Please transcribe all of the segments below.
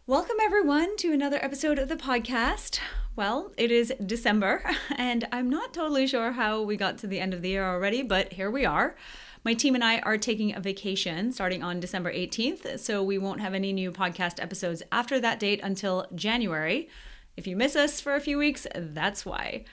Welcome, everyone, to another episode of the podcast. Well, it is December, and I'm not totally sure how we got to the end of the year already, but here we are. My team and I are taking a vacation starting on December 18th, so we won't have any new podcast episodes after that date until January. If you miss us for a few weeks, that's why.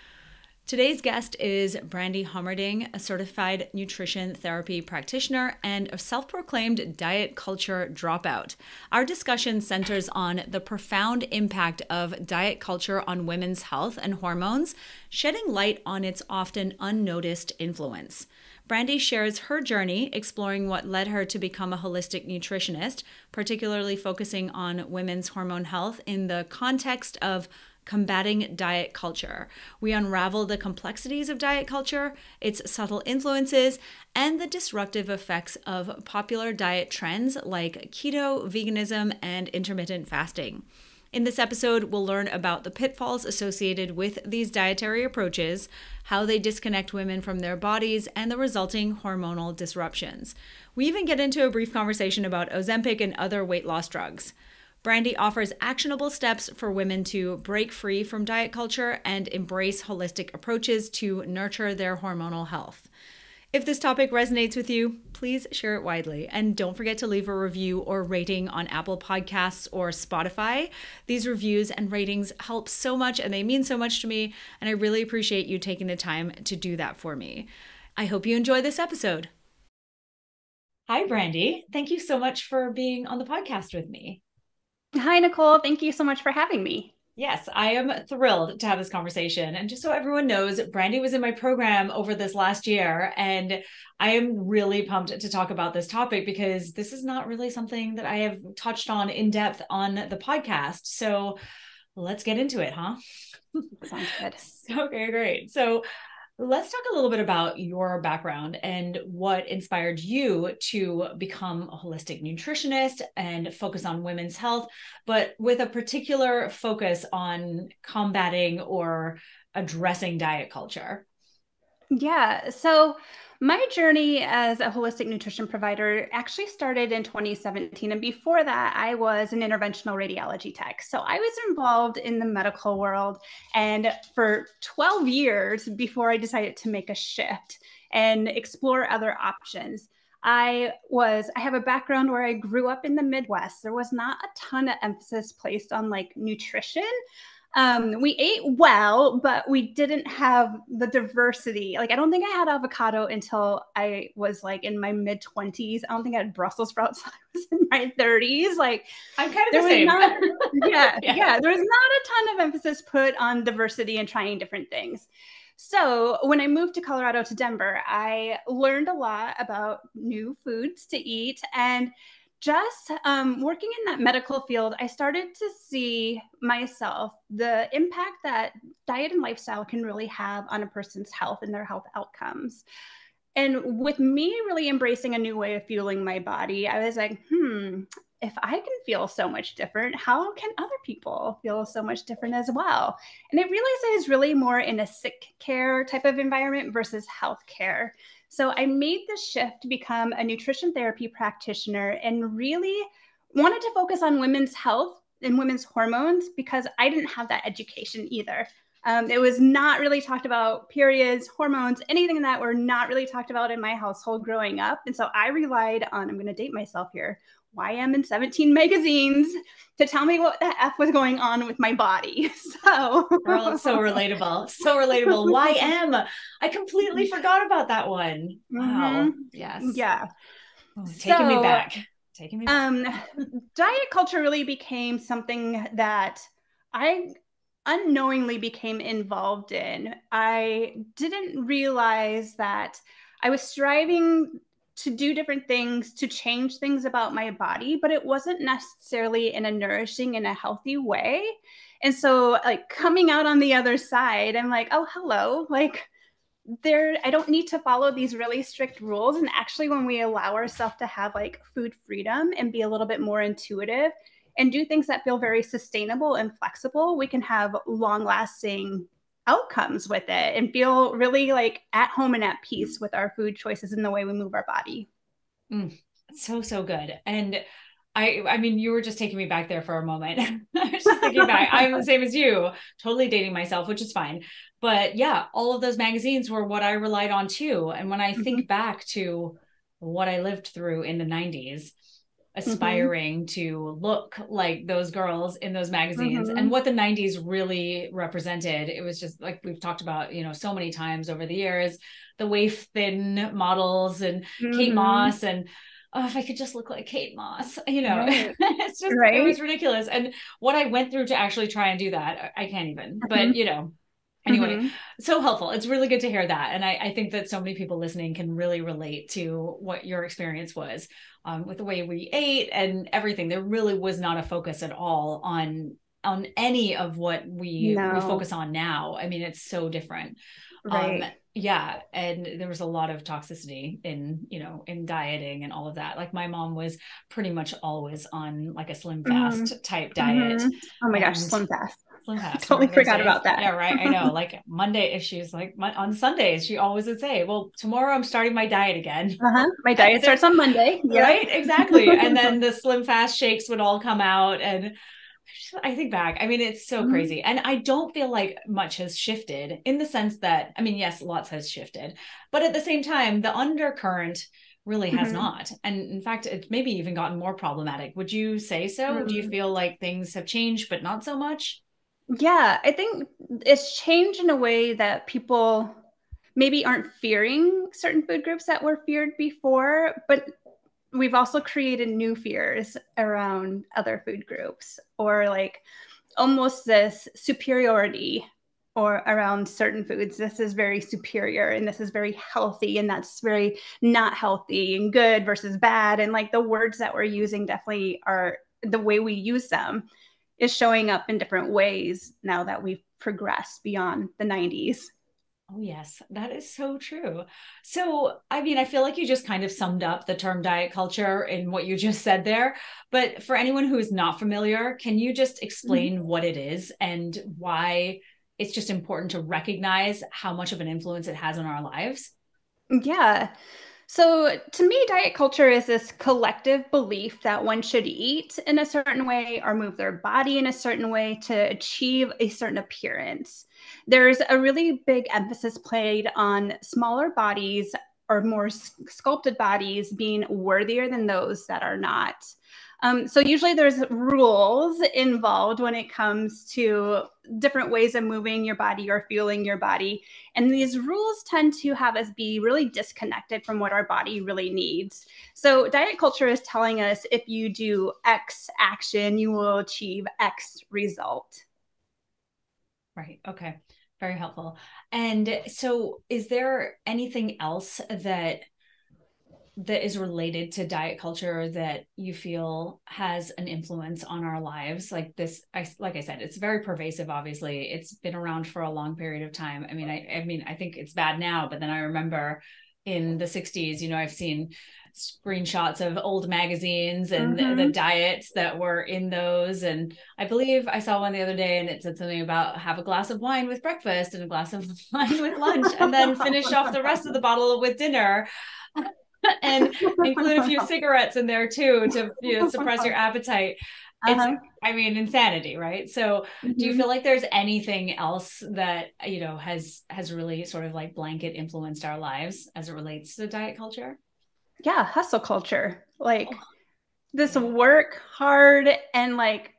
Today's guest is Brandee Hommerding, a certified nutrition therapy practitioner and a self-proclaimed diet culture dropout. Our discussion centers on the profound impact of diet culture on women's health and hormones, shedding light on its often unnoticed influence. Brandee shares her journey exploring what led her to become a holistic nutritionist, particularly focusing on women's hormone health in the context of combating diet culture. We unravel the complexities of diet culture, its subtle influences, and the disruptive effects of popular diet trends like keto, veganism, and intermittent fasting. In this episode, we'll learn about the pitfalls associated with these dietary approaches, how they disconnect women from their bodies, and the resulting hormonal disruptions. We even get into a brief conversation about Ozempic and other weight loss drugs. Brandee offers actionable steps for women to break free from diet culture and embrace holistic approaches to nurture their hormonal health. If this topic resonates with you, please share it widely. And don't forget to leave a review or rating on Apple Podcasts or Spotify. These reviews and ratings help so much and they mean so much to me. And I really appreciate you taking the time to do that for me. I hope you enjoy this episode. Hi, Brandee. Thank you so much for being on the podcast with me. Hi, Nicole. Thank you so much for having me. Yes, I am thrilled to have this conversation. And just so everyone knows, Brandee was in my program over this last year, and I am really pumped to talk about this topic because this is not really something that I have touched on in depth on the podcast. So let's get into it, huh? Sounds good. Okay, great. So let's talk a little bit about your background and what inspired you to become a holistic nutritionist and focus on women's health, but with a particular focus on combating or addressing diet culture. Yeah. So my journey as a holistic nutrition provider actually started in 2017. And before that, I was an interventional radiology tech. So I was involved in the medical world and for 12 years before I decided to make a shift and explore other options. I have a background where I grew up in the Midwest. There was not a ton of emphasis placed on like nutrition. We ate well, but we didn't have the diversity. Like, I don't think I had avocado until I was like in my mid 20s. I don't think I had Brussels sprouts until I was in my 30s. Like, I'm kind of the same. Yeah. There was not a ton of emphasis put on diversity and trying different things. So when I moved to Colorado to Denver, I learned a lot about new foods to eat. And just working in that medical field, I started to see myself the impact that diet and lifestyle can really have on a person's health and their health outcomes. And with me really embracing a new way of fueling my body, I was like, if I can feel so much different, how can other people feel so much different as well? And I realized I was really more in a sick care type of environment versus healthcare. So I made the shift to become a nutrition therapy practitioner and really wanted to focus on women's health and women's hormones because I didn't have that education either. It was not really talked about. Periods, hormones, anything that were not really talked about in my household growing up. And so I relied on, I'm going to date myself here, YM and 17 magazines to tell me what the F was going on with my body. So, Girl, it's so relatable. So relatable. YM. I completely forgot about that one. Wow. Yes. Yeah. Oh, taking me back. Taking me back. Diet culture really became something that I unknowingly became involved in. I didn't realize that I was striving to do different things to change things about my body, but it wasn't necessarily in a nourishing and a healthy way. And so like coming out on the other side, I'm like, oh, hello, like I don't need to follow these really strict rules. And actually, when we allow ourselves to have like food freedom and be a little bit more intuitive and do things that feel very sustainable and flexible, we can have long lasting outcomes with it and feel really like at home and at peace with our food choices and the way we move our body. So good. And I mean, you were just taking me back there for a moment. I was just thinking back. I'm the same as you, totally dating myself, which is fine. But yeah, all of those magazines were what I relied on too. And when I Mm-hmm. think back to what I lived through in the 90s, Mm-hmm. aspiring to look like those girls in those magazines and Mm-hmm. what the 90s really represented, it was just like we've talked about, so many times over the years, the waif thin models and Kate Mm-hmm. Moss and oh, if I could just look like Kate Moss, Right. it was Right. ridiculous. And what I went through to actually try and do that, I can't even, but anyway, Mm-hmm. so helpful. It's really good to hear that. And I think that so many people listening can really relate to what your experience was with the way we ate and everything. There really was not a focus at all on any of what we No. focus on now. I mean, it's so different. Um, Right. yeah, and there was a lot of toxicity in dieting and all of that. Like my mom was pretty much always on like a slim Mm-hmm. fast type diet. Mm-hmm. Oh my gosh, And Slim Fast. Slim I fast, totally remember those forgot days? about that. Yeah, right. I know. Like Monday, if she's like on Sundays, she always would say, "Well, tomorrow I'm starting my diet again." Uh-huh. My diet starts on Monday. Yep. Right? Exactly. And then the Slim Fast shakes would all come out, and I think back. I mean, it's so Mhm. crazy, and I don't feel like much has shifted in the sense that, I mean, yes, lots has shifted, but at the same time, the undercurrent really has Mhm. not. And in fact, it's maybe even gotten more problematic. Would you say so? Do you Mm. feel like things have changed, but not so much? Yeah, I think it's changed in a way that people maybe aren't fearing certain food groups that were feared before, but we've also created new fears around other food groups or like almost this superiority or around certain foods. This is very superior and this is very healthy and that's very not healthy and good versus bad. And like the words that we're using definitely are the way we use them is showing up in different ways now that we've progressed beyond the 90s. Oh, yes, that is so true. So, I mean, I feel like you just kind of summed up the term diet culture in what you just said there. But for anyone who is not familiar, can you just explain what it is and why it's just important to recognize how much of an influence it has on our lives? Yeah. So to me, diet culture is this collective belief that one should eat in a certain way or move their body in a certain way to achieve a certain appearance. There's a really big emphasis played on smaller bodies or more sculpted bodies being worthier than those that are not. So usually there's rules involved when it comes to different ways of moving your body or fueling your body. And these rules tend to have us be really disconnected from what our body really needs. So diet culture is telling us if you do X action, you will achieve X result. Right. Okay. Very helpful. And so, is there anything else that is related to diet culture that you feel has an influence on our lives like this? Like I said, it's very pervasive. Obviously, it's been around for a long period of time. I mean I think it's bad now, but then I remember in the 60s, I've seen screenshots of old magazines and the Mm-hmm. diets that were in those. And I believe I saw one the other day and it said something about have a glass of wine with breakfast and a glass of wine with lunch and then finish off the rest of the bottle with dinner and include a few cigarettes in there too to suppress your appetite. It's, Uh-huh. I mean, insanity, right? So do you Mm-hmm. feel like there's anything else that has really sort of like blanket influenced our lives as it relates to diet culture? Yeah, hustle culture. Like Oh, this yeah. work hard and like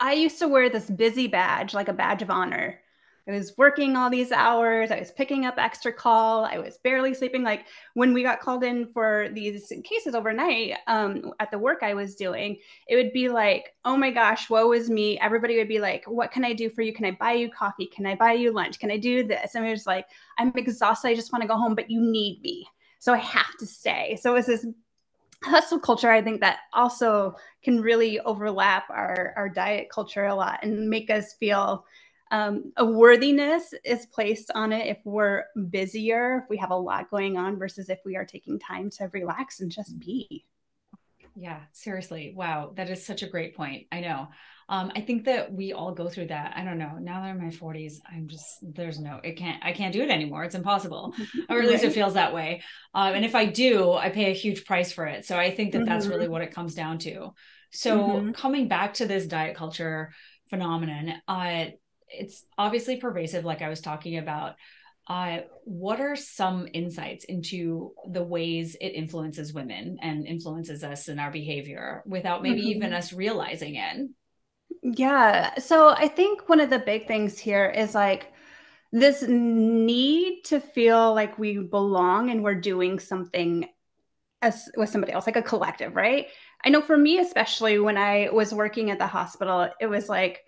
I used to wear this busy badge, like a badge of honor. I was working all these hours. I was picking up extra call. I was barely sleeping. Like when we got called in for these cases overnight at the work I was doing, it would be like, oh my gosh, woe is me. Everybody would be like, what can I do for you? Can I buy you coffee? Can I buy you lunch? Can I do this? And it was like, I'm exhausted. I just want to go home, but you need me. So I have to stay. So it was this hustle culture, I think that also can really overlap our diet culture a lot and make us feel a worthiness is placed on it if we're busier, if we have a lot going on versus if we are taking time to relax and just be. Yeah, seriously. Wow, that is such a great point. I know. I think that we all go through that. I don't know. Now that I'm in my 40s, I can't do it anymore. It's impossible. Or at least it Right. feels that way. And if I do, I pay a huge price for it. So I think that that's really Mm-hmm. what it comes down to. So coming back to this diet culture phenomenon, it's obviously pervasive, like I was talking about. What are some insights into the ways it influences women and influences us in our behavior without maybe even us realizing it? Yeah. So I think one of the big things here is like this need to feel like we belong and we're doing something as with somebody else, like a collective, right? I know for me, especially when I was working at the hospital, it was like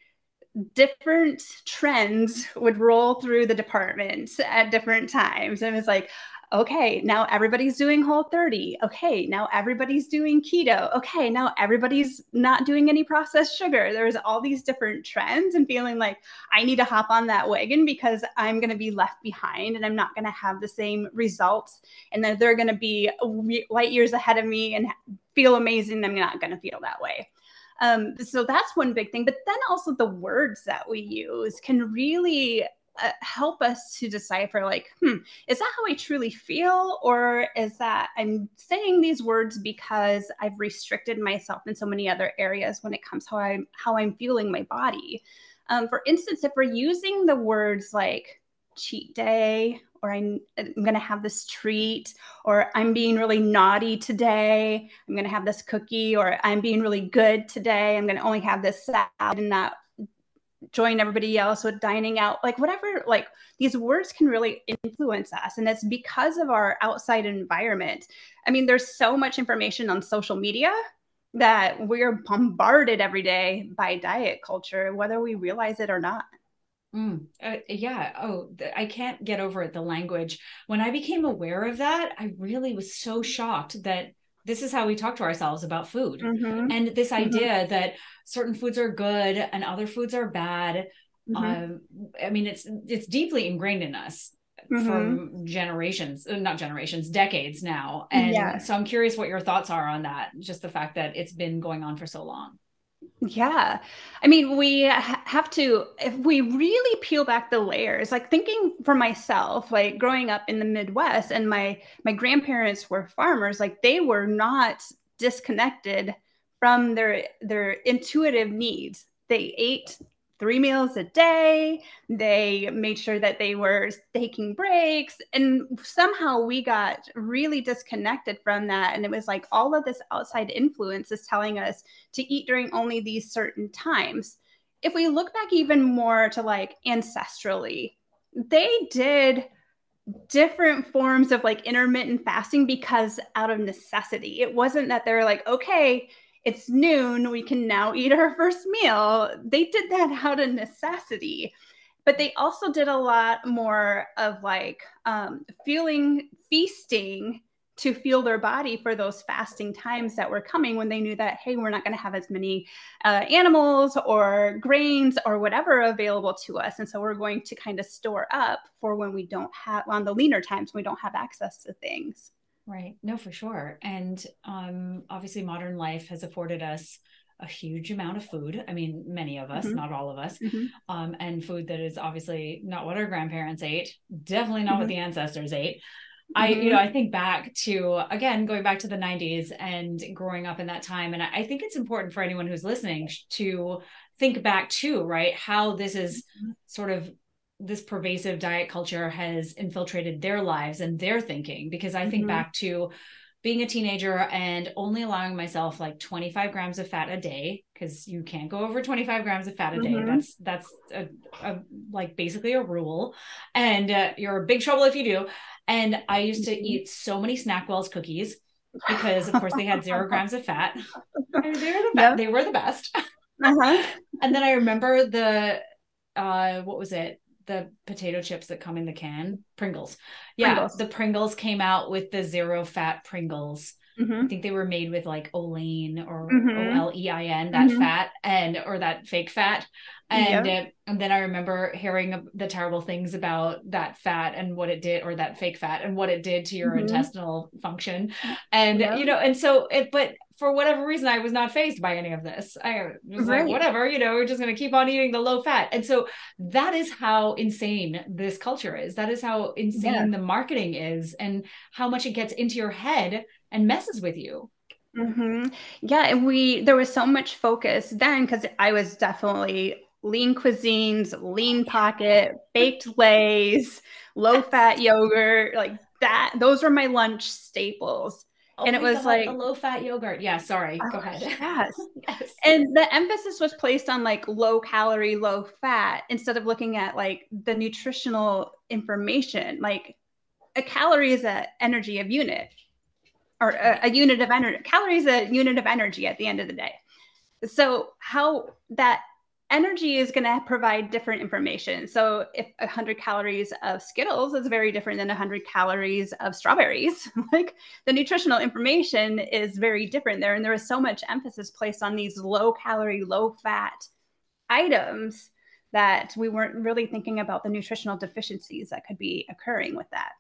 different trends would roll through the department at different times. And it's like, okay, now everybody's doing Whole30. Okay, now everybody's doing keto. Okay, now everybody's not doing any processed sugar. There's all these different trends and feeling like I need to hop on that wagon because I'm going to be left behind and I'm not going to have the same results. And then they're going to be light years ahead of me and feel amazing. I'm not going to feel that way. So that's one big thing. But then also the words that we use can really help us to decipher like, is that how I truly feel? Or is that I'm saying these words because I've restricted myself in so many other areas when it comes to how I'm feeling my body? For instance, if we're using the words like cheat day, or I'm going to have this treat, or I'm being really naughty today, I'm going to have this cookie, or I'm being really good today, I'm going to only have this salad and not join everybody else with dining out, like whatever, like these words can really influence us. And it's because of our outside environment. I mean, there's so much information on social media that we're bombarded every day by diet culture, whether we realize it or not. Yeah. Oh, I can't get over it. The language. When I became aware of that, I really was so shocked that this is how we talk to ourselves about food. And this idea that certain foods are good and other foods are bad. I mean, it's deeply ingrained in us from generations, not generations, decades now. And Yes. so I'm curious what your thoughts are on that. Just the fact that it's been going on for so long. Yeah. I mean, we have to, if we really peel back the layers, like thinking for myself, like growing up in the Midwest and my grandparents were farmers, like they were not disconnected from their intuitive needs. They ate 3 meals a day. They made sure that they were taking breaks. And somehow we got really disconnected from that. And it was like all of this outside influence is telling us to eat during only these certain times. If we look back even more to like ancestrally, they did different forms of like intermittent fasting because out of necessity. It wasn't that they're like, okay, it's noon, we can now eat our first meal. They did that out of necessity. But they also did a lot more of like feasting to fuel their body for those fasting times that were coming when they knew that, hey, we're not going to have as many animals or grains or whatever available to us. And so we're going to kind of store up for when we don't have, on the leaner times, we don't have access to things. Right. No, for sure. And obviously modern life has afforded us a huge amount of food. I mean, many of us, not all of us, and food that is obviously not what our grandparents ate, definitely not what the ancestors ate. I think back to, again, going back to the 90s and growing up in that time. And I think it's important for anyone who's listening to think back to, right, how this is sort of this pervasive diet culture has infiltrated their lives and their thinking. Because I think back to being a teenager and only allowing myself like 25 grams of fat a day, because you can't go over 25 grams of fat a day. That's like basically a rule, and you're in big trouble if you do. And I used to eat so many Snackwell's cookies because, of course, they had 0 grams of fat. And they were the best. And then I remember what was it? The potato chips that come in the can, Pringles. Yeah, Pringles. The Pringles came out with the 0 fat Pringles. I think they were made with like Olein or Olein, that fat or that fake fat. And then I remember hearing the terrible things about that fat and what it did, or that fake fat and what it did to your intestinal function. And, and so but for whatever reason, I was not fazed by any of this. I was like, whatever, we're just going to keep on eating the low fat. And so that is how insane this culture is. That is how insane the marketing is, and how much it gets into your head and messes with you. Yeah, and there was so much focus then because I was definitely lean cuisines, lean pocket, baked lays, low Yes. fat yogurt, like that. Those were my lunch staples. Oh And it my was God, the like, low fat yogurt. Yeah, sorry. Go oh, ahead. yes. Yes. And the emphasis was placed on like low calorie, low fat instead of looking at like the nutritional information. Like a calorie is an energy of unit or Right. a unit of energy. Calorie is a unit of energy at the end of the day. So how that energy is going to provide different information. So if 100 calories of Skittles is very different than 100 calories of strawberries, like the nutritional information is very different there. And there is so much emphasis placed on these low calorie, low fat items that we weren't really thinking about the nutritional deficiencies that could be occurring with that.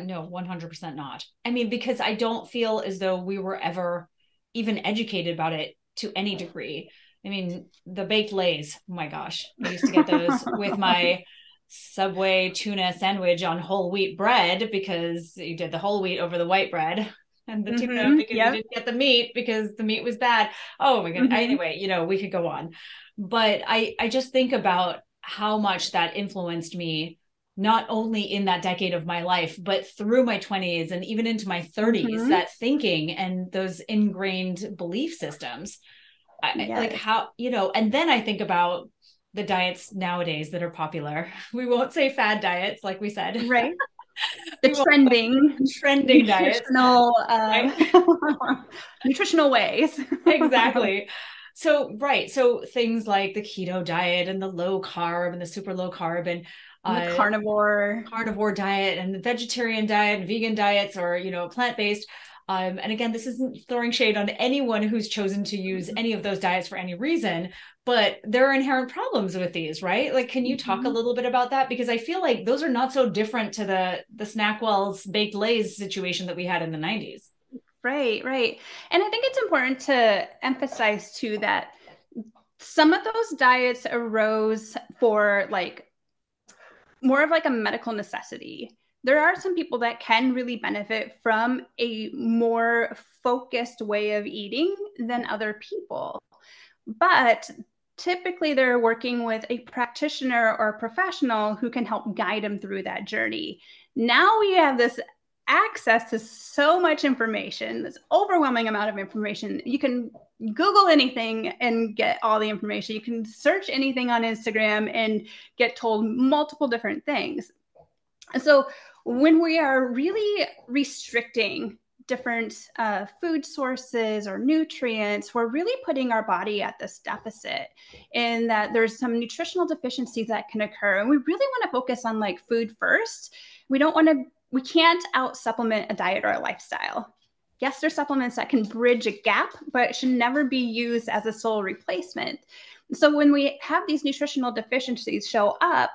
No, 100% not. I mean, because I don't feel as though we were ever even educated about it to any degree. I mean, the baked lays, oh my gosh, I used to get those with my Subway tuna sandwich on whole wheat bread because you did the whole wheat over the white bread and the tuna because you Yep. didn't get the meat because the meat was bad. Oh my God. Mm-hmm. Anyway, we could go on. But I just think about how much that influenced me not only in that decade of my life, but through my 20s and even into my 30s, Mm-hmm. that thinking and those ingrained belief systems. Like Yes. how, and then I think about the diets nowadays that are popular. We won't say fad diets, like we said. Right. The We won't trending trending diets, nutritional right? nutritional ways. Exactly. So, right. So things like the keto diet and the low carb and the super low carb and And the carnivore. carnivore diet and the vegetarian diet and vegan diets or plant-based, and again, this isn't throwing shade on anyone who's chosen to use any of those diets for any reason, but there are inherent problems with these, right? Like, can you talk a Mhm. little bit about that? Because I feel like those are not so different to the Snackwell's baked lays situation that we had in the 90s. Right, right. And I think it's important to emphasize too that some of those diets arose for like more of like a medical necessity. There are some people that can really benefit from a more focused way of eating than other people. But typically, they're working with a practitioner or a professional who can help guide them through that journey. Now we have this access to so much information, this overwhelming amount of information. You can Google anything and get all the information. You can search anything on Instagram and get told multiple different things. And so when we are really restricting different food sources or nutrients, we're really putting our body at this deficit in that there's some nutritional deficiencies that can occur. And we really want to focus on like food first. We can't out supplement a diet or a lifestyle. Yes, there's supplements that can bridge a gap, but it should never be used as a sole replacement. So when we have these nutritional deficiencies show up,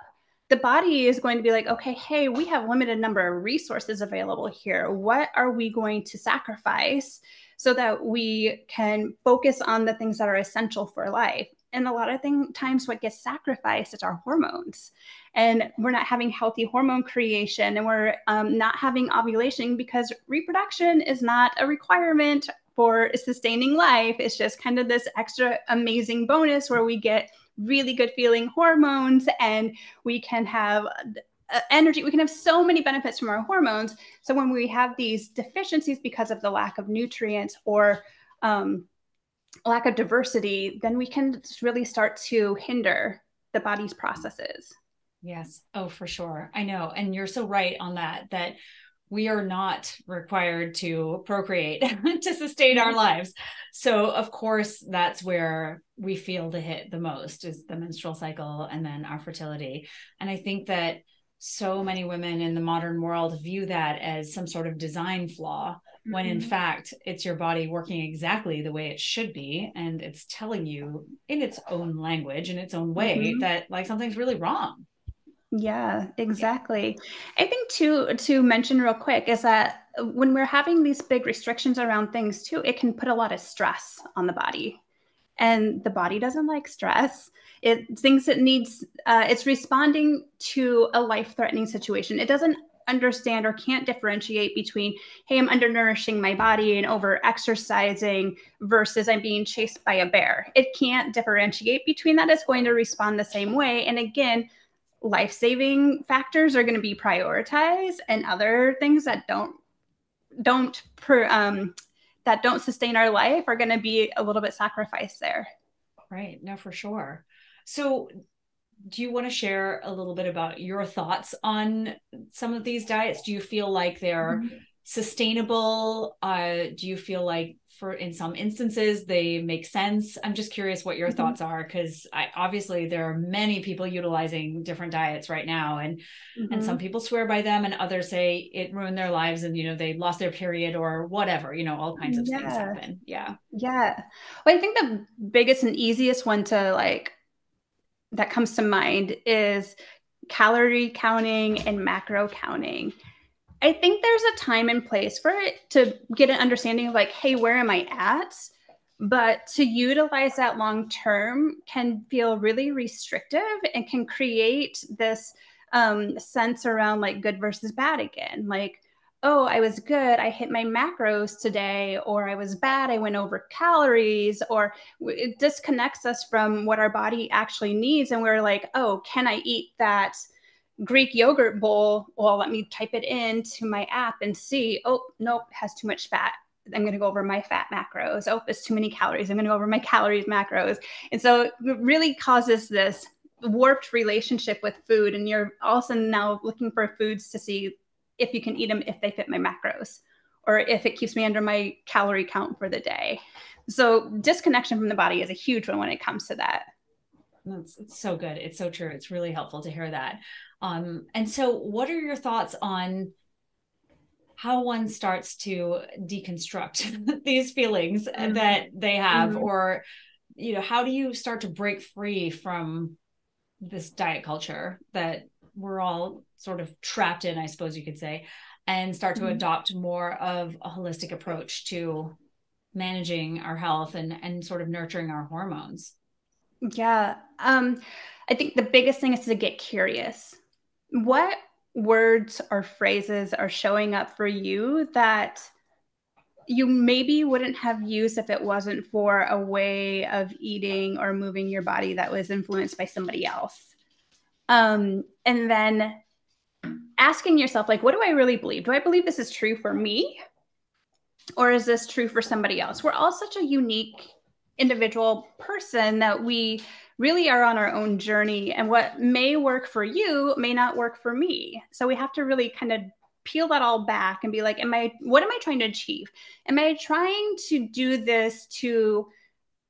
the body is going to be like, okay, hey, we have limited number of resources available here. What are we going to sacrifice so that we can focus on the things that are essential for life? And a lot of times what gets sacrificed is our hormones. And we're not having healthy hormone creation and we're not having ovulation because reproduction is not a requirement for sustaining life. It's just kind of this extra amazing bonus where we get really good feeling hormones and we can have energy. We can have so many benefits from our hormones. So when we have these deficiencies because of the lack of nutrients or lack of diversity, then we can really start to hinder the body's processes. Yes. Oh, for sure. I know. And you're so right on that we are not required to procreate to sustain our lives. So, of course, that's where we feel the hit the most is the menstrual cycle and then our fertility. And I think that so many women in the modern world view that as some sort of design flaw, when in fact it's your body working exactly the way it should be. And it's telling you in its own language, in its own way, Mm-hmm. that like something's really wrong. Yeah, Yeah. exactly. I think to mention real quick is that when we're having these big restrictions around things too, it can put a lot of stress on the body. And the body doesn't like stress. It thinks it needs it's responding to a life-threatening situation. It doesn't understand or can't differentiate between, hey, I'm undernourishing my body and over exercising versus I'm being chased by a bear. It can't differentiate between that. It's going to respond the same way. And again, life-saving factors are going to be prioritized, and other things that don't sustain our life are going to be a little bit sacrificed there. Right. No, for sure. So do you want to share a little bit about your thoughts on some of these diets? Do you feel like they're sustainable? Do you feel like in some instances they make sense? I'm just curious what your thoughts are, because obviously there are many people utilizing different diets right now, and some people swear by them and others say it ruined their lives and, they lost their period or whatever, all kinds of things happen. Yeah. Yeah. Well, I think the biggest and easiest one to that comes to mind is calorie counting and macro counting. I think there's a time and place for it to get an understanding of hey, where am I at? But to utilize that long term can feel really restrictive and can create this sense around good versus bad again. Oh, I was good, I hit my macros today, or I was bad, I went over calories, or it disconnects us from what our body actually needs. And we're like, oh, can I eat that Greek yogurt bowl? Well, let me type it into my app and see, oh, nope, it has too much fat. I'm going to go over my fat macros. Oh, it's too many calories. I'm going to go over my calories macros. And so it really causes this warped relationship with food. And you're also now looking for foods to see if you can eat them, if they fit my macros, or if it keeps me under my calorie count for the day. So disconnection from the body is a huge one when it comes to that. It's so good. It's so true. It's really helpful to hear that. And so what are your thoughts on how one starts to deconstruct these feelings that they have, or, how do you start to break free from this diet culture that we're all sort of trapped in, I suppose you could say, and start to adopt more of a holistic approach to managing our health and sort of nurturing our hormones? Yeah. I think the biggest thing is to get curious. What words or phrases are showing up for you that you maybe wouldn't have used if it wasn't for a way of eating or moving your body that was influenced by somebody else? And then asking yourself, what do I really believe? Do I believe this is true for me? Or is this true for somebody else? We're all such a unique individual person that we really are on our own journey, and what may work for you may not work for me. So we have to really kind of peel that all back and be like, what am I trying to achieve? Am I trying to do this to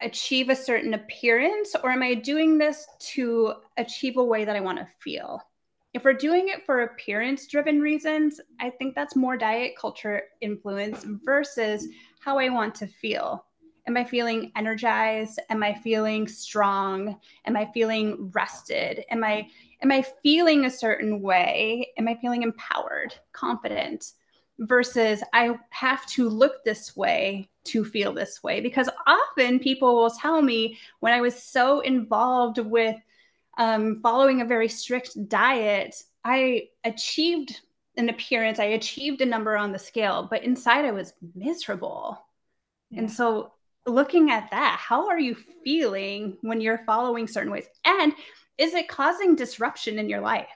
achieve a certain appearance, or am I doing this to achieve a way that I want to feel? If we're doing it for appearance driven reasons, I think that's more diet culture influence versus how I want to feel. Am I feeling energized? Am I feeling strong? Am I feeling rested? Am I feeling a certain way? Am I feeling empowered, confident? Versus I have to look this way to feel this way. Because often people will tell me, when I was so involved with following a very strict diet, I achieved an appearance, I achieved a number on the scale, but inside I was miserable. Yeah. And so looking at that, how are you feeling when you're following certain ways? And is it causing disruption in your life?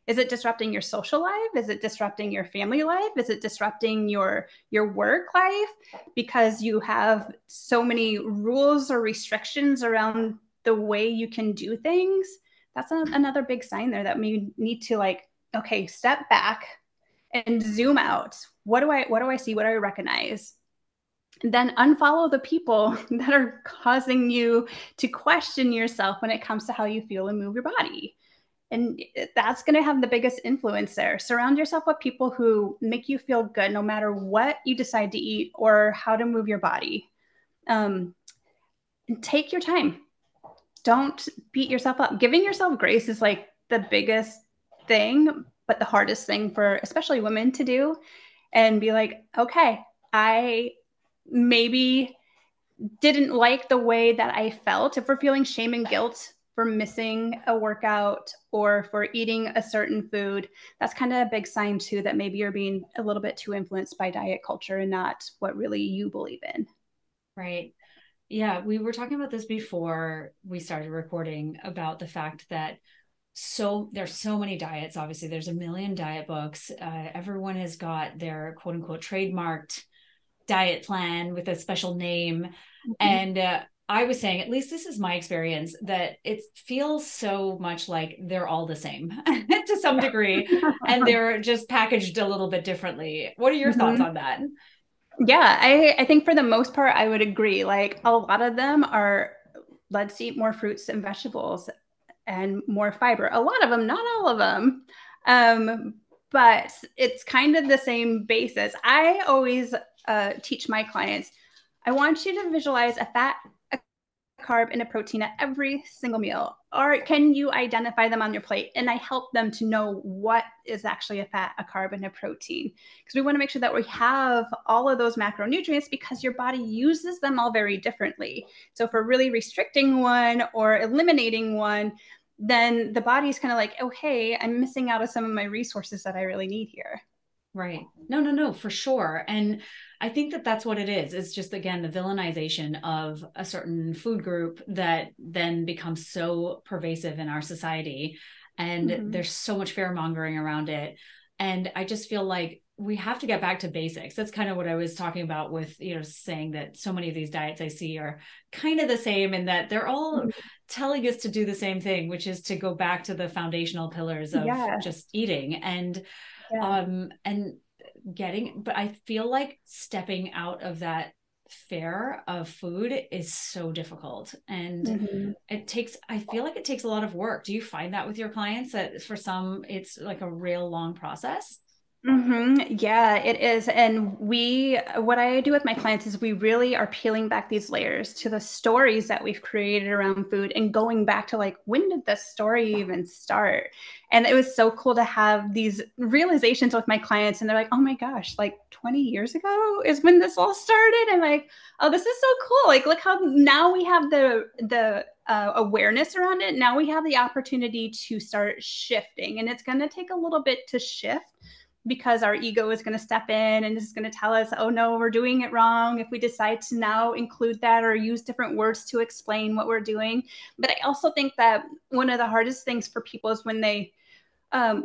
Is it disrupting your social life? Is it disrupting your family life? Is it disrupting your work life because you have so many rules or restrictions around the way you can do things? That's another big sign there that we need to okay, step back and zoom out. What do I see? What do I recognize? And then unfollow the people that are causing you to question yourself when it comes to how you feel and move your body. And that's going to have the biggest influence there. Surround yourself with people who make you feel good no matter what you decide to eat or how to move your body. And take your time. Don't beat yourself up. Giving yourself grace is the biggest thing, but the hardest thing for especially women to do. And be like, okay, I maybe didn't like the way that I felt. If we're feeling shame and guilt for missing a workout or for eating a certain food, that's kind of a big sign too that maybe you're being a little bit too influenced by diet culture and not what really you believe in. Right. Yeah, we were talking about this before we started recording about the fact that there's so many diets. Obviously, there's a million diet books. Everyone has got their quote unquote trademarked diet plan with a special name. And I was saying, at least this is my experience, that it feels so much like they're all the same to some degree, and they're just packaged a little bit differently. What are your thoughts on that? Yeah, I think for the most part, I would agree. Like a lot of them are, let's eat more fruits and vegetables and more fiber. A lot of them, not all of them. But it's kind of the same basis. I always teach my clients, I want you to visualize a fat, a carb, and a protein at every single meal. Or can you identify them on your plate? And I help them to know what is actually a fat, a carb, and a protein. Because we want to make sure that we have all of those macronutrients because your body uses them all very differently. So if we're really restricting one or eliminating one, then the body's kind of like, oh, hey, I'm missing out on some of my resources that I really need here. Right. No, for sure. And I think that that's what it is. It's just, again, the villainization of a certain food group that then becomes so pervasive in our society. And there's so much fear mongering around it. And I just feel like we have to get back to basics. That's kind of what I was talking about with, saying that so many of these diets I see are kind of the same, and that they're all telling us to do the same thing, which is to go back to the foundational pillars of just eating. And but I feel like stepping out of that fear of food is so difficult, and I feel like it takes a lot of work. Do you find that with your clients, that for some it's like a real long process? Yeah, it is. And what I do with my clients is we really are peeling back these layers to the stories that we've created around food and going back to like, when did this story even start? And it was so cool to have these realizations with my clients. And they're like, oh my gosh, like 20 years ago is when this all started. And like, oh, this is so cool. Like, look how now we have the awareness around it. Now we have the opportunity to start shifting. And it's going to take a little bit to shift, because our ego is going to step in and is going to tell us, oh no, we're doing it wrong, if we decide to now include that or use different words to explain what we're doing. But I also think that one of the hardest things for people is when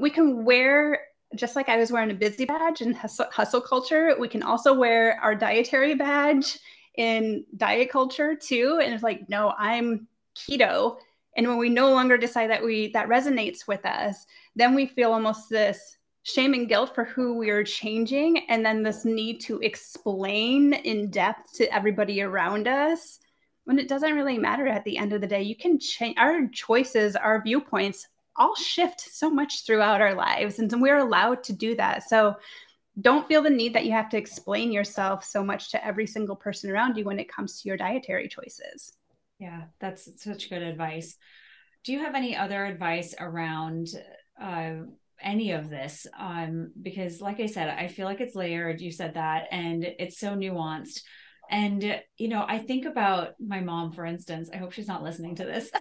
we can wear, just like I was wearing a busy badge in hustle culture, we can also wear our dietary badge in diet culture too. And it's like, no, I'm keto. And when we no longer decide that that resonates with us, then we feel almost this shame and guilt for who we are changing. And then this need to explain in depth to everybody around us, when it doesn't really matter at the end of the day. You can change our choices, our viewpoints all shift so much throughout our lives. And we're allowed to do that. So don't feel the need that you have to explain yourself so much to every single person around you when it comes to your dietary choices. Yeah, that's such good advice. Do you have any other advice around any of this? Because like I said, I feel like it's layered. You said that, and it's so nuanced. And, I think about my mom, for instance. I hope she's not listening to this.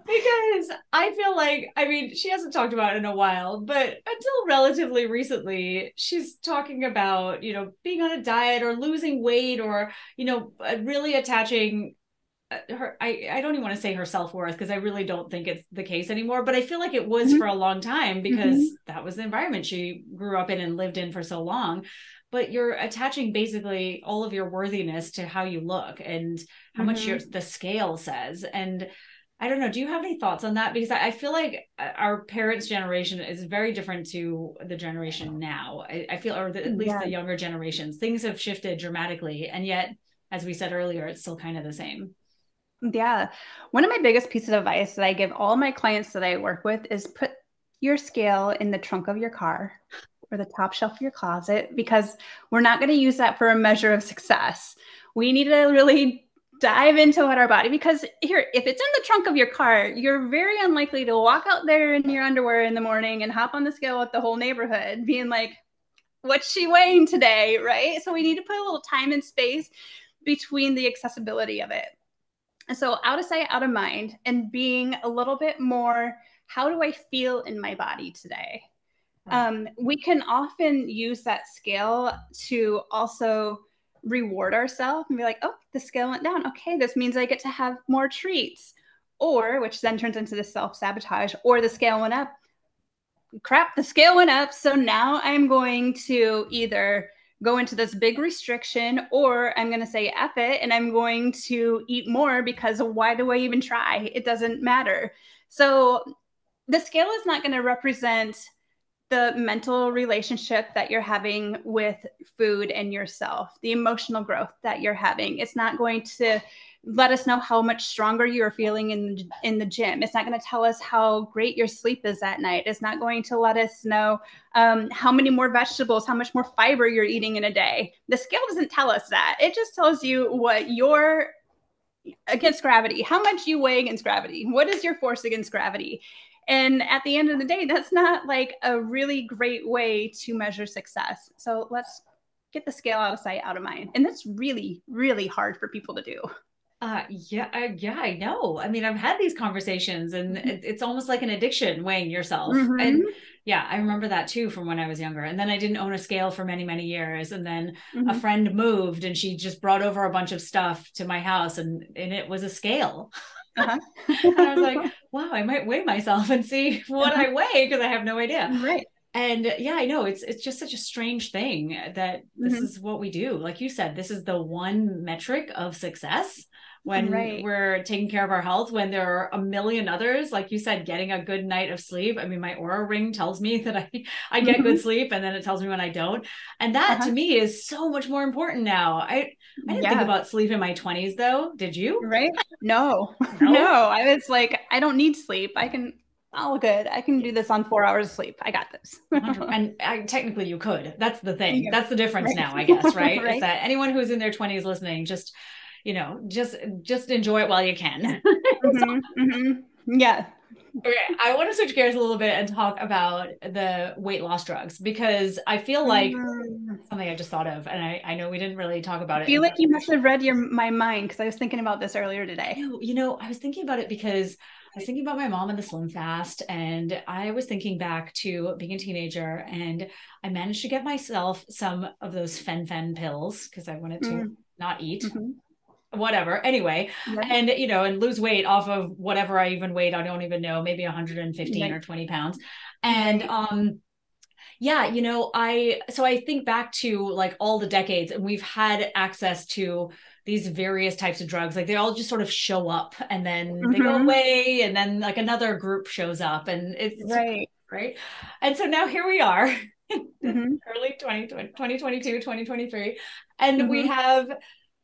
Because I feel like, she hasn't talked about it in a while, but until relatively recently, she's talking about, being on a diet or losing weight or, really attaching I don't even want to say her self-worth, because I really don't think it's the case anymore, but I feel like it was for a long time, because that was the environment she grew up in and lived in for so long. But you're attaching basically all of your worthiness to how you look and how much the scale says. And I don't know, do you have any thoughts on that? Because I feel like our parents' generation is very different to the generation now. I feel, or at least the younger generations, things have shifted dramatically. And yet, as we said earlier, it's still kind of the same. Yeah. One of my biggest pieces of advice that I give all my clients that I work with is put your scale in the trunk of your car or the top shelf of your closet, because we're not going to use that for a measure of success. We need to really dive into what our body, because here, if it's in the trunk of your car, you're very unlikely to walk out there in your underwear in the morning and hop on the scale with the whole neighborhood being like, what's she weighing today? Right? So we need to put a little time and space between the accessibility of it. So out of sight, out of mind, and being a little bit more, how do I feel in my body today? We can often use that scale to also reward ourselves and be like, oh, the scale went down. Okay, this means I get to have more treats. Or, which then turns into the self-sabotage, or the scale went up. Crap, the scale went up. So now I'm going to either go into this big restriction, or I'm going to say F it and I'm going to eat more, because why do I even try? It doesn't matter. So the scale is not going to represent the mental relationship that you're having with food and yourself, the emotional growth that you're having. It's not going to let us know how much stronger you're feeling in the gym. It's not going to tell us how great your sleep is at night. It's not going to let us know how many more vegetables, how much more fiber you're eating in a day. The scale doesn't tell us that. It just tells you what you're against gravity, how much you weigh against gravity. What is your force against gravity? And at the end of the day, that's not like a really great way to measure success. So let's get the scale out of sight, out of mind. And that's really, really hard for people to do. Yeah, I know. I mean, I've had these conversations, and it's almost like an addiction, weighing yourself. And yeah, I remember that too from when I was younger. And then I didn't own a scale for many, many years. And then a friend moved, and she just brought over a bunch of stuff to my house, and it was a scale. And I was like, wow, I might weigh myself and see what I weigh, because I have no idea. Right. And yeah, I know it's just such a strange thing that this is what we do. Like you said, this is the one metric of success when we're taking care of our health, when there are a million others, like you said, getting a good night of sleep. I mean, my Aura ring tells me that I get good sleep, and then it tells me when I don't. And that to me is so much more important now. I didn't think about sleep in my 20s though. Did you? Right? No. I was like, I don't need sleep. All good. I can do this on 4 hours of sleep. I got this. And technically you could. That's the thing. That's the difference now, I guess, right? Is that anyone who's in their 20s listening, just enjoy it while you can. Yeah. Okay, I want to switch gears a little bit and talk about the weight loss drugs, because I feel like something I just thought of, and I know we didn't really talk about it. I feel like you must have read my mind, because I was thinking about this earlier today. I was thinking about it because I was thinking about my mom and the Slim Fast, and I was thinking back to being a teenager, and I managed to get myself some of those fen pills because I wanted to not eat. Whatever. Anyway, and and lose weight off of whatever I even weighed. I don't even know, maybe 115 or 20 pounds. And I think back to like all the decades, and we've had access to these various types of drugs. Like they all just sort of show up, and then they go away, and then like another group shows up, and it's right. And so now here we are early 2022, 2023, and we have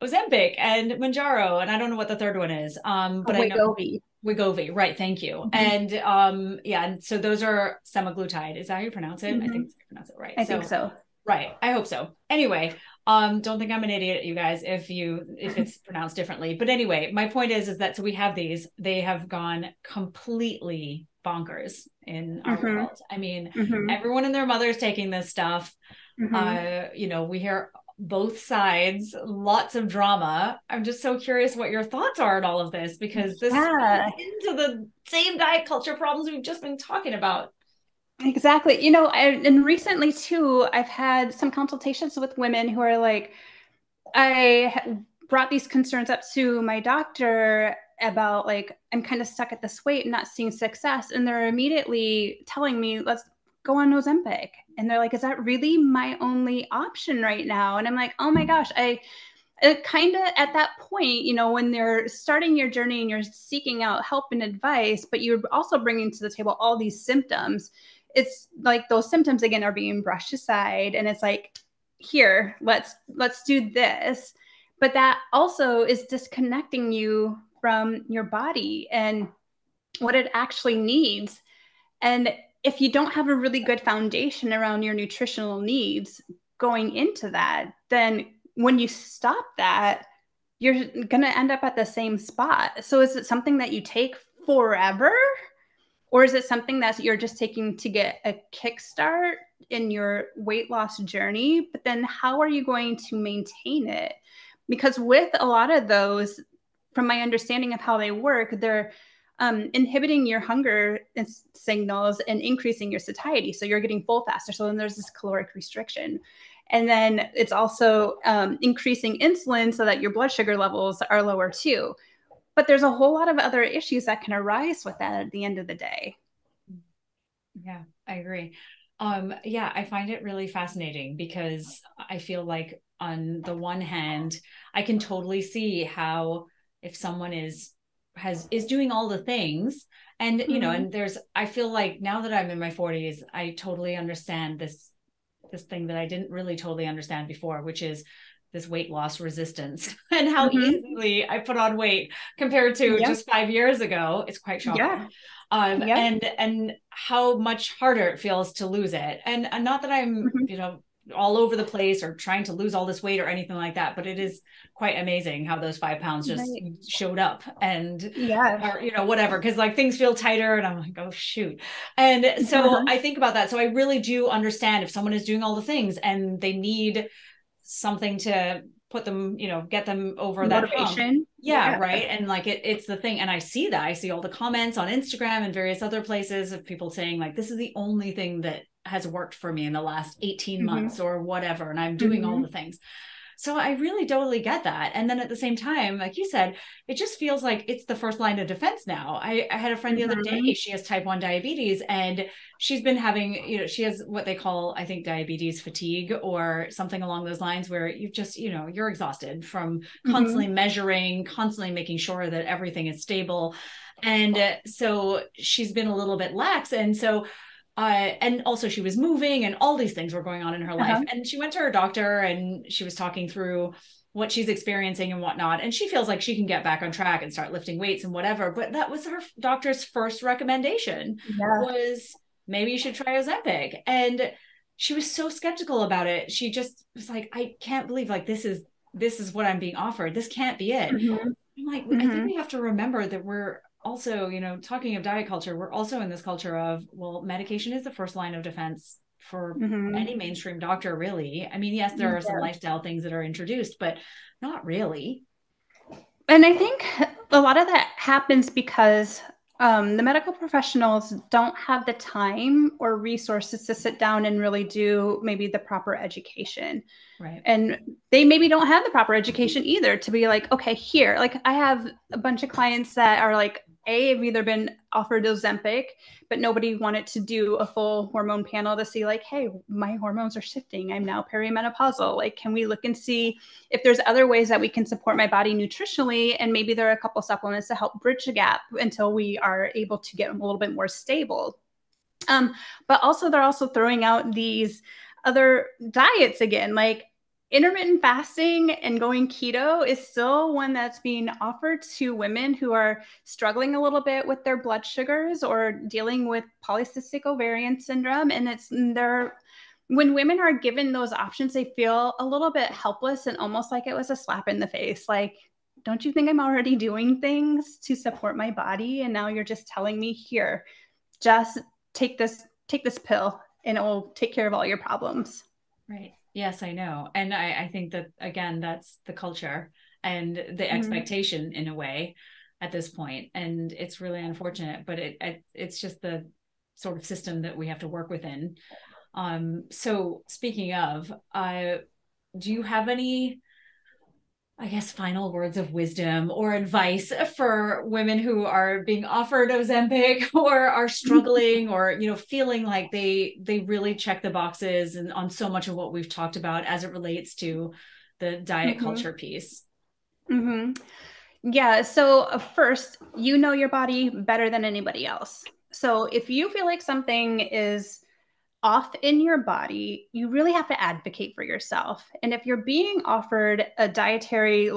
Ozempic and Manjaro, and I don't know what the third one is. But I know Wegovy, right? Thank you. And and so those are semaglutide. Is that how you pronounce it? I think you pronounce it right. I think so. Right. I hope so. Anyway, don't think I'm an idiot, you guys, if it's pronounced differently. But anyway, my point is that so we have these. They have gone completely bonkers in our world. I mean, everyone and their mother is taking this stuff. We hear both sides, lots of drama. I'm just so curious what your thoughts are on all of this, because this is into the same diet culture problems we've just been talking about. Exactly. And recently too, I've had some consultations with women who are like, I brought these concerns up to my doctor about like, I'm kind of stuck at this weight and not seeing success. And they're immediately telling me, let's go on Ozempic. And they're like, is that really my only option right now? And I'm like, oh my gosh, kind of at that point, when they're starting your journey and you're seeking out help and advice, but you're also bringing to the table all these symptoms, it's like those symptoms again are being brushed aside. And it's like, here, let's do this. But that also is disconnecting you from your body and what it actually needs. And if you don't have a really good foundation around your nutritional needs going into that, then when you stop that, you're going to end up at the same spot. So is it something that you take forever? Or is it something that you're just taking to get a kickstart in your weight loss journey? But then how are you going to maintain it? Because with a lot of those, from my understanding of how they work, they're inhibiting your hunger signals and increasing your satiety. So you're getting full faster. So then there's this caloric restriction. And then it's also increasing insulin so that your blood sugar levels are lower too. But there's a whole lot of other issues that can arise with that at the end of the day. Yeah, I agree. Yeah, I find it really fascinating because I feel like on the one hand, I can totally see how if someone is doing all the things and you know, and I feel like now that I'm in my 40s, I totally understand this thing that I didn't really totally understand before, which is this weight loss resistance and how easily I put on weight compared to just 5 years ago. It's quite shocking. And how much harder it feels to lose it. And not that I'm, you know, all over the place or trying to lose all this weight or anything like that, but it is quite amazing how those 5 pounds just showed up and, or, you know, whatever. Cause like things feel tighter and I'm like, oh shoot. And so I think about that. So I really do understand if someone is doing all the things and they need something to put them, you know, get them over motivation. That hump. Yeah, right. And like it's the thing. And I see that. I see all the comments on Instagram and various other places of people saying like, this is the only thing that has worked for me in the last 18 months or whatever. And I'm doing all the things. So I really totally get that. And then at the same time, like you said, it just feels like it's the first line of defense now. I had a friend the other day, she has type 1 diabetes and she's been having, you know, she has what they call, I think, diabetes fatigue or something along those lines where you just, you know, you're exhausted from constantly measuring, constantly making sure that everything is stable. And so she's been a little bit lax. And so and also she was moving and all these things were going on in her life. And she went to her doctor and she was talking through what she's experiencing and whatnot. And she feels like she can get back on track and start lifting weights and whatever. But that was her doctor's first recommendation was maybe you should try Ozempic. And she was so skeptical about it. She just was like, I can't believe like this is what I'm being offered. This can't be it. I'm like, I think we have to remember that we're also, you know, talking of diet culture, we're also in this culture of, well, medication is the first line of defense for any mainstream doctor, really. I mean, yes, there are some lifestyle things that are introduced, but not really. And I think a lot of that happens because the medical professionals don't have the time or resources to sit down and really do maybe the proper education. Right. And they maybe don't have the proper education either to be like, okay, here, like I have a bunch of clients that are like, have either been offered Ozempic, but nobody wanted to do a full hormone panel to see like, hey, my hormones are shifting. I'm now perimenopausal. Like, can we look and see if there's other ways that we can support my body nutritionally? And maybe there are a couple supplements to help bridge the gap until we are able to get a little bit more stable. But also they're also throwing out these other diets again, like intermittent fasting and going keto is still one that's being offered to women who are struggling a little bit with their blood sugars or dealing with polycystic ovarian syndrome. And when women are given those options, they feel a little bit helpless and almost like it was a slap in the face. Like, don't you think I'm already doing things to support my body? And now you're just telling me, here, just take this pill and it will take care of all your problems. Right. Yes, I know. And I think that, again, that's the culture and the expectation in a way at this point. And it's really unfortunate, but it's just the sort of system that we have to work within. So speaking of, do you have any, I guess, final words of wisdom or advice for women who are being offered Ozempic or are struggling or, you know, feeling like they really check the boxes and on so much of what we've talked about as it relates to the diet culture piece? Yeah. So first, you know your body better than anybody else. So if you feel like something is off in your body, you really have to advocate for yourself. And if you're being offered a dietary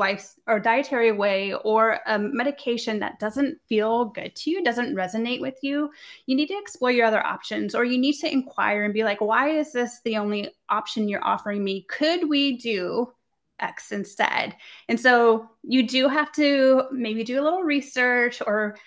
way or a medication that doesn't feel good to you, doesn't resonate with you, you need to explore your other options, or you need to inquire and be like, why is this the only option you're offering me? Could we do X instead? And so you do have to maybe do a little research or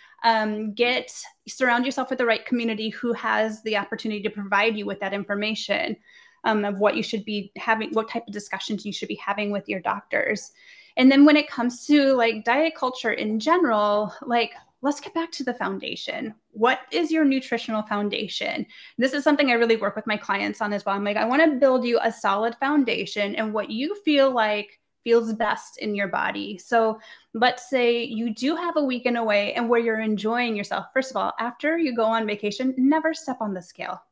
surround yourself with the right community who has the opportunity to provide you with that information of what you should be having, what type of discussions you should be having with your doctors. And then when it comes to like diet culture in general, like, let's get back to the foundation. What is your nutritional foundation? This is something I really work with my clients on as well. I'm like, I want to build you a solid foundation and what you feel like feels best in your body. So let's say you do have a weekend away and where you're enjoying yourself. First of all, after you go on vacation, never step on the scale.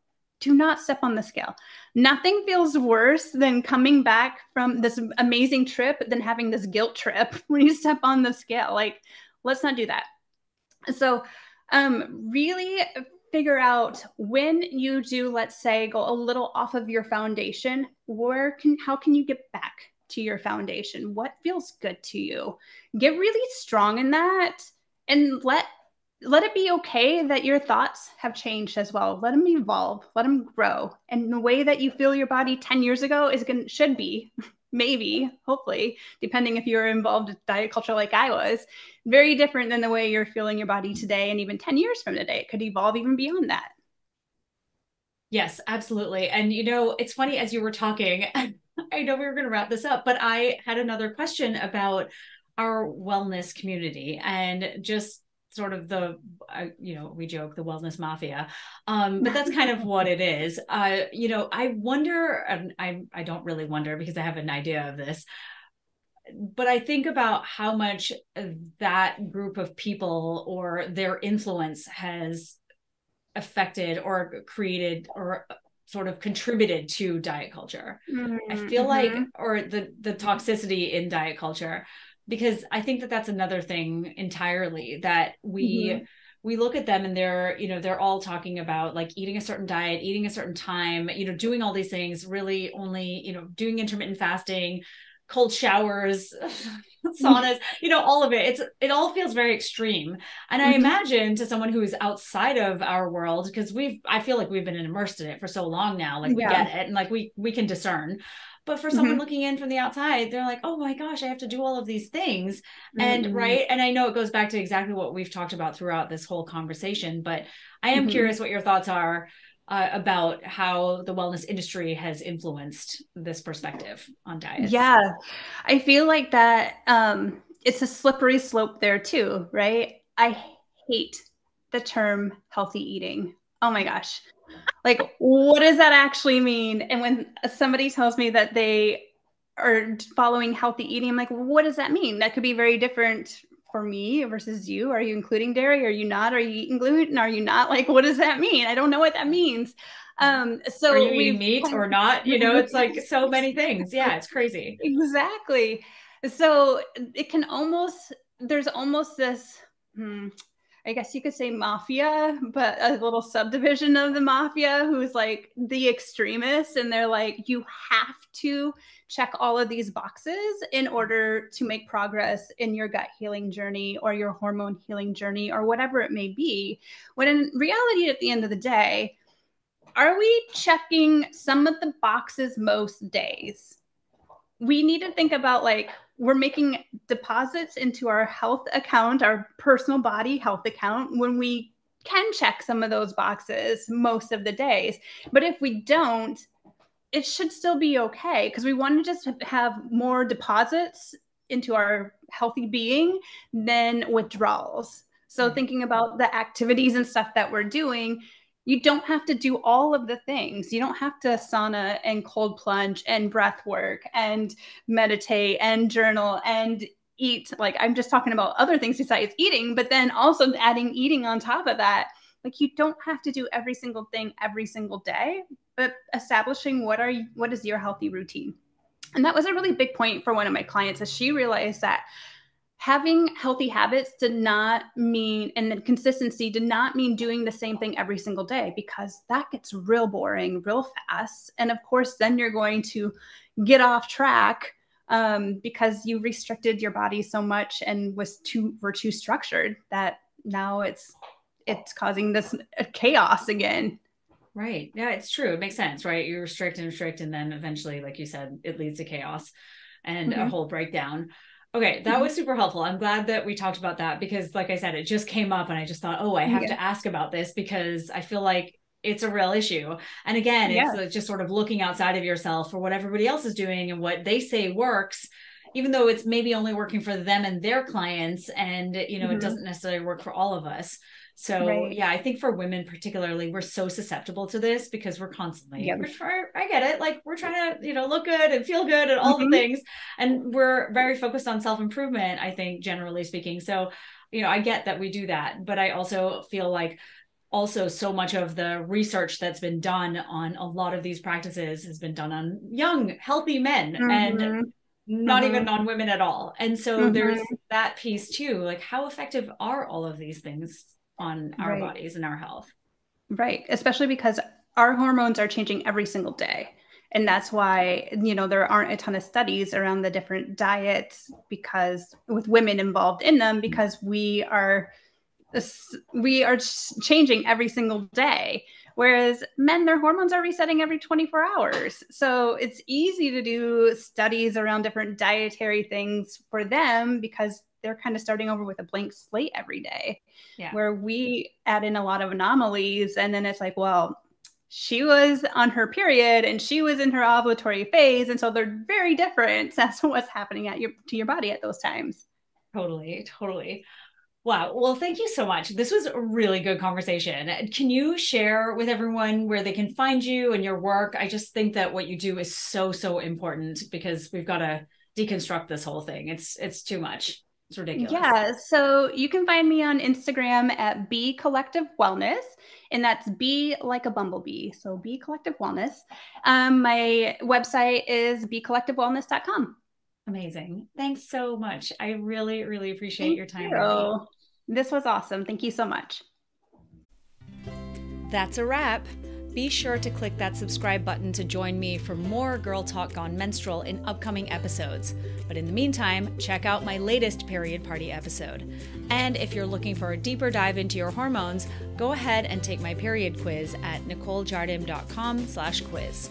Do not step on the scale. Nothing feels worse than coming back from this amazing trip than having this guilt trip when you step on the scale. Like, let's not do that. So really figure out when you do, let's say, go a little off of your foundation, how can you get back to your foundation? What feels good to you? Get really strong in that and let it be okay that your thoughts have changed as well. Let them evolve, let them grow. And the way that you feel your body 10 years ago should be, maybe, hopefully, depending if you're involved with diet culture like I was, very different than the way you're feeling your body today. And even 10 years from today, it could evolve even beyond that. Yes, absolutely. And, it's funny as you were talking, I know we were going to wrap this up, but I had another question about our wellness community and just sort of we joke the wellness mafia, but that's kind of what it is. I wonder, and I don't really wonder because I have an idea of this, but I think about how much that group of people or their influence has affected or created or sort of contributed to diet culture. Mm-hmm. I feel like, or the toxicity in diet culture, because I think that that's another thing entirely that we look at them and they're all talking about like eating a certain diet, eating a certain time, doing all these things, really only, doing intermittent fasting, cold showers, saunas, all of it. It all feels very extreme. And I imagine to someone who is outside of our world, because I feel like we've been immersed in it for so long now, like we get it and like we can discern. But for someone looking in from the outside, they're like, oh my gosh, I have to do all of these things. And right. And I know it goes back to exactly what we've talked about throughout this whole conversation, but I am curious what your thoughts are about how the wellness industry has influenced this perspective on diets. Yeah, I feel like that it's a slippery slope there too, right? I hate the term healthy eating. Oh my gosh. Like, what does that actually mean? And when somebody tells me that they are following healthy eating, I'm like, what does that mean? That could be very different for me versus you. Are you including dairy? Are you not? Are you eating gluten? Are you not? Like, what does that mean? I don't know what that means. So are you eating meat or not? It's like so many things. Yeah, it's crazy. Exactly. So it can there's almost this, I guess you could say mafia, but a little subdivision of the mafia who's like the extremists. And they're like, you have to check all of these boxes in order to make progress in your gut healing journey or your hormone healing journey or whatever it may be. When in reality, at the end of the day, are we checking some of the boxes most days? We need to think about like, we're making deposits into our health account, our personal body health account, when we can check some of those boxes most of the days. But if we don't, it should still be okay, because we want to just have more deposits into our healthy being than withdrawals. So thinking about the activities and stuff that we're doing, you don't have to do all of the things. You don't have to sauna and cold plunge and breath work and meditate and journal and eat. Like, I'm just talking about other things besides eating, but then also adding eating on top of that. Like, you don't have to do every single thing every single day, but establishing what is your healthy routine. And that was a really big point for one of my clients, as she realized that having healthy habits did not mean, and the consistency did not mean doing the same thing every single day, because that gets real boring real fast. And of course, then you're going to get off track because you restricted your body so much and were too structured, that now it's causing this chaos again. Right. Yeah, it's true. It makes sense, right? You restrict, and then eventually, like you said, it leads to chaos and a whole breakdown. Okay, that was super helpful. I'm glad that we talked about that, because like I said, it just came up and I just thought, oh, I have to ask about this, because I feel like it's a real issue. And again, it's just sort of looking outside of yourself for what everybody else is doing and what they say works even though it's maybe only working for them and their clients, and, you know, it Mm-hmm. doesn't necessarily work for all of us. So Right. yeah, I think for women particularly, we're so susceptible to this because we're constantly, Yep. I get it. Like we're trying to, you know, look good and feel good and all the Mm-hmm. things. And we're very focused on self-improvement, I think, generally speaking. So, you know, I get that we do that, but I also feel like also so much of the research that's been done on a lot of these practices has been done on young, healthy men and Mm-hmm. not Mm-hmm. even on women at all. And so there's Mm-hmm. that piece too. Like, how effective are all of these things on our Right. bodies and our health? Right. Especially because our hormones are changing every single day. And that's why, you know, there aren't a ton of studies around the different diets because with women involved in them, because we are changing every single day. Whereas men, their hormones are resetting every 24 hours. So it's easy to do studies around different dietary things for them because they're kind of starting over with a blank slate every day. Yeah. Where we add in a lot of anomalies, and then it's like, well, she was on her period and she was in her ovulatory phase. And so they're very different. That's what's happening to your body at those times. Totally, totally. Wow. Well, thank you so much. This was a really good conversation. Can you share with everyone where they can find you and your work? I just think that what you do is so, so important because we've got to deconstruct this whole thing. It's too much. It's ridiculous. Yeah, so you can find me on Instagram at Be Collective Wellness, and that's B like a bumblebee. So Be Collective Wellness. My website is becollectivewellness.com. Amazing. Thanks so much. I really, really appreciate Thank your time with me. you. This was awesome. Thank you so much. That's a wrap. Be sure to click that subscribe button to join me for more Girl Talk Gone Menstrual in upcoming episodes. But in the meantime, check out my latest Period Party episode. And if you're looking for a deeper dive into your hormones, go ahead and take my period quiz at nicolejardim.com/quiz.